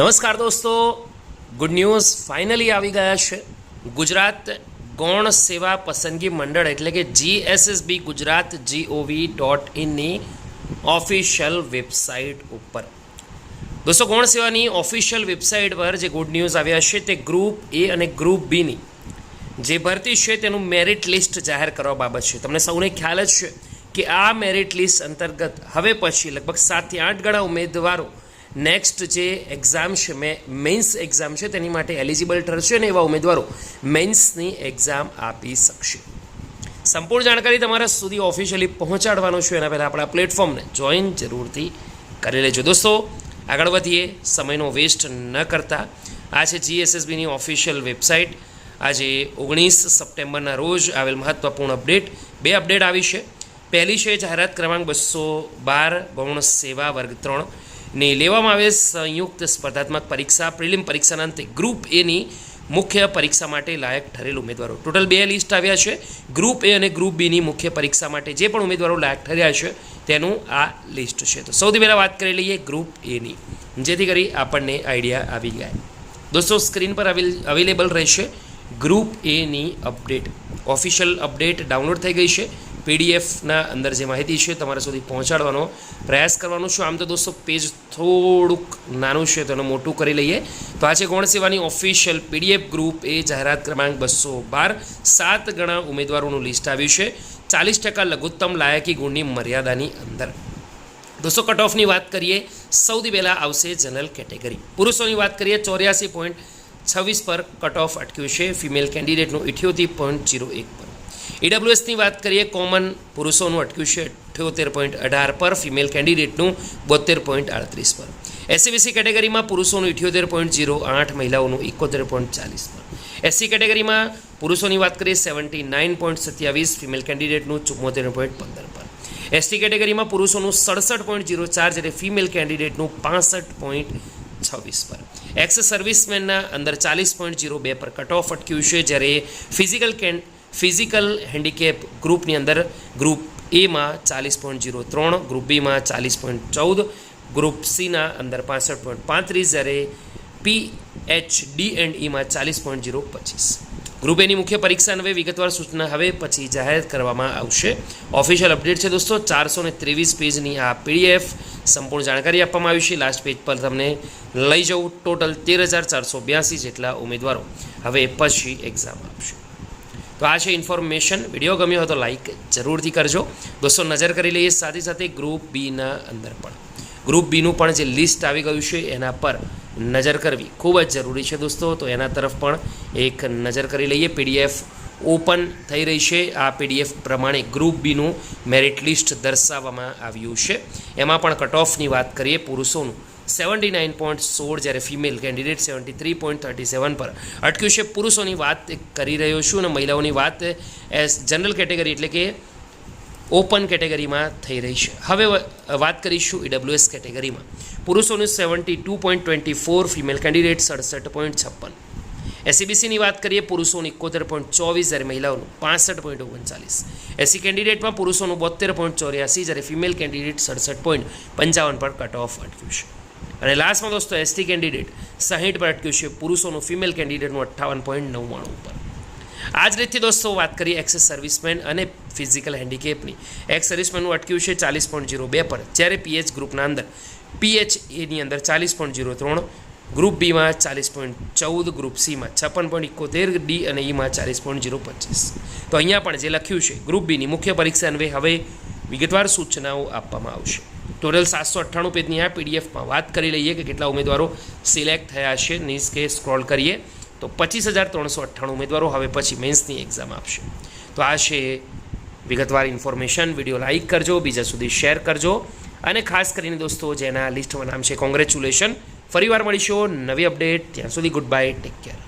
નમસ્કાર દોસ્તો, good news finally આવી ગયા છે. ગુજરાત ગૌણ સેવા પસંદગી મંડળ એટલે કે GSSB ગુજરાત GOV.inની ઓફિશિયલ વેબસાઇટ ઉપર. દોસ્તો, ગૌણ સેવાની ઓફિશિયલ વેબસાઇટ પર જે ગુડ ન્યૂઝ આવ્યા છે તે ગ્રુપ એ અને ગ્રુપ બીની જે ભરતી છે તેનું મેરિટ લિસ્ટ જાહેર કરવા બાબત છે. તમને સૌને ખ્યાલ જ છે કે આ મેરિટ લિસ્ટ અંતર્ગત હવે પછી લગભગ 7 થી 8 ગણા ઉમેદવારો નેક્સ્ટ જે એક્ઝામ છે મેઇન્સ એક્ઝામ છે તેની માટે એલિજિબલ ઠરશે ને એવા ઉમેદવારો મેઇન્સની એક્ઝામ આપી શકશે. સંપૂર્ણ જાણકારી તમારા સુધી ઓફિશિયલી પહોંચાડવાનો છું. એના પહેલાં આપણા પ્લેટફોર્મને જોઈન જરૂરથી કરી લેજો. દોસ્તો, આગળ વધીએ, સમયનો વેસ્ટ ન કરતા. આ છે GSSBની ઓફિશિયલ વેબસાઇટ. આજે 19 સપ્ટેમ્બરના રોજ આવેલ મહત્વપૂર્ણ અપડેટ. 2 અપડેટ આવી છે. પહેલી છે જાહેરાત ક્રમાંક 212 ગૌણ સેવા વર્ગ 3 ને લેવામાં આવે સંયુક્ત સ્પર્ધાત્મક પરીક્ષા પ્રિલિમ પરીક્ષાના અંતે ગ્રુપ એની મુખ્ય પરીક્ષા માટે લાયક ઠરેલ ઉમેદવારો. ટોટલ 2 લિસ્ટ આવ્યા છે. ગ્રુપ એ અને ગ્રુપ બીની મુખ્ય પરીક્ષા માટે જે પણ ઉમેદવારો લાયક ઠર્યા છે તેનું આ લિસ્ટ છે. તો સૌથી પહેલાં વાત કરી લઈએ ગ્રુપ એની, જેથી કરી આપણને આઈડિયા આવી જાય. દોસ્તો, સ્ક્રીન પર અવેલેબલ રહેશે ગ્રુપ એની અપડેટ. ઓફિશિયલ અપડેટ ડાઉનલોડ થઈ ગઈ છે. પીડીએફના અંદર જે માહિતી છે તમારા સુધી પહોંચાડવાનો પ્રયાસ કરવાનો છું. આમ તો દોસ્તો પેજ થોડુંક નાનું છે, તો એનું મોટું કરી લઈએ. તો આ છે ગૌણ સેવાની ઓફિશિયલ પીડીએફ ગ્રુપ એ જાહેરાત ક્રમાંક 212. 7 ગણા ઉમેદવારોનું લિસ્ટ આવ્યું છે 40% લઘુત્તમ લાયકી ગુણની મર્યાદાની અંદર. દોસ્તો, કટ ઓફની વાત કરીએ. સૌથી પહેલાં આવશે જનરલ કેટેગરી. પુરુષોની વાત કરીએ 84.26 પર કટ ઓફ અટક્યું છે. ફિમેલ કેન્ડિડેટનું 78.01 પર. EWSની વાત કરીએ, કોમન પુરુષોનું અટક્યું છે 78.18 પર, ફિમેલ કેન્ડિડેટનું 72.38 પર. SCBC કેટેગરીમાં પુરુષોનું 78.08, મહિલાઓનું 71.40 પર. SC કેટેગરીમાં પુરુષોની વાત કરીએ 79.27, ફિમેલ કેન્ડિડેટનું 74.15 પર. ST કેટેગરીમાં પુરુષોનું 67.04, જ્યારે ફિમેલ કેન્ડિડેટનું 65.26 પર. એક્સ સર્વિસમેનના અંદર 40.02 પર કટ ઓફ અટક્યું છે, જ્યારે ફિઝિકલ હેન્ડીકેપ ગ્રુપની અંદર ગ્રુપ એમાં 40.03, ગ્રુપ બીમાં 40.14, ગ્રુપ સીના અંદર 65.35, જ્યારે PHD&Eમાં 40.025. ગ્રુપ એની મુખ્ય પરીક્ષા હવે વિગતવાર સૂચના હવે પછી જાહેર કરવામાં આવશે. ઓફિશિયલ અપડેટ છે દોસ્તો. 423 પેજની આ PDF સંપૂર્ણ જાણકારી આપવામાં આવી છે. લાસ્ટ પેજ પર તમને લઈ જવું. ટોટલ 13,482 જેટલા ઉમેદવારો હવે પછી એક્ઝામ આપશે. તો આ છે ઇન્ફોર્મેશન. વિડીયો ગમ્યો હોય તો લાઇક જરૂરથી કરજો. દોસ્તો, નજર કરી લઈએ સાથે સાથે ગ્રુપ બીના અંદર પણ. ગ્રુપ બીનું પણ જે લિસ્ટ આવી ગયું છે એના પર નજર કરવી ખૂબ જ જરૂરી છે દોસ્તો. તો એના તરફ પણ એક નજર કરી લઈએ. PDF ઓપન થઈ રહી છે. આ PDF પ્રમાણે ગ્રુપ બીનું મેરિટ લિસ્ટ દર્શાવવામાં આવ્યું છે. એમાં પણ કટ ઓફની વાત કરીએ, પુરુષોનું 79.16, જ્યારે ફિમેલ કેન્ડિડેટ 73.37 પર અટક્યું છે. પુરુષોની વાત કરી રહ્યો છું અને મહિલાઓની વાત જનરલ કેટેગરી એટલે કે ઓપન કેટેગરીમાં થઈ રહી છે. હવે વાત કરીશું EWS કેટેગરીમાં. પુરુષોનું 72.24, ફિમેલ કેન્ડિડેટ 67.56. SCBCની વાત કરીએ, પુરુષોનું 71.24, જ્યારે મહિલાઓનું 65.39. SC કેન્ડિડેટમાં પુરુષોનું 72.84, જ્યારે ફિમેલ કેન્ડિડેટ 67.55 પર કટ ઓફ અટક્યું છે. અને લાસ્ટમાં દોસ્તો ST કેન્ડિડેટ 60 પર અટક્યું છે. પુરુષોનું ફિમેલ કેન્ડિડેટનું 58.99 પર. આ જ રીતથી દોસ્તો વાત કરીએ એક્સ સર્વિસમેન અને ફિઝિકલ હેન્ડીકેપની. એક્સ સર્વિસમેનનું અટક્યું છે 40.02 પર, જ્યારે PH ગ્રુપના અંદર PHAની અંદર 40.03, ગ્રુપ બીમાં 40.14, ગ્રુપ સીમાં 56.71, D અને Eમાં 40.025. તો અહીંયા પણ જે લખ્યું છે ગ્રુપ બીની મુખ્ય પરીક્ષા અન્વયે હવે વિગતવાર સૂચનાઓ આપવામાં આવશે. ટોટલ 798 પેજની આ PDFમાં વાત કરી લઈએ કે કેટલા ઉમેદવારો સિલેક્ટ થયા છે. નીચે સ્ક્રોલ કરીએ તો 25,398 ઉમેદવારો હવે પછી મેન્સની એક્ઝામ આપશે. તો આ છે વિગતવાર ઇન્ફોર્મેશન. વિડીયો લાઇક કરજો, બીજા સુધી શેર કરજો, અને ખાસ કરીને દોસ્તો જેના લિસ્ટમાં નામ છે કોંગ્રેચ્યુલેશન. ફરીવાર મળીશું નવી અપડેટ. ત્યાં સુધી ગુડ બાય, ટેક કેર.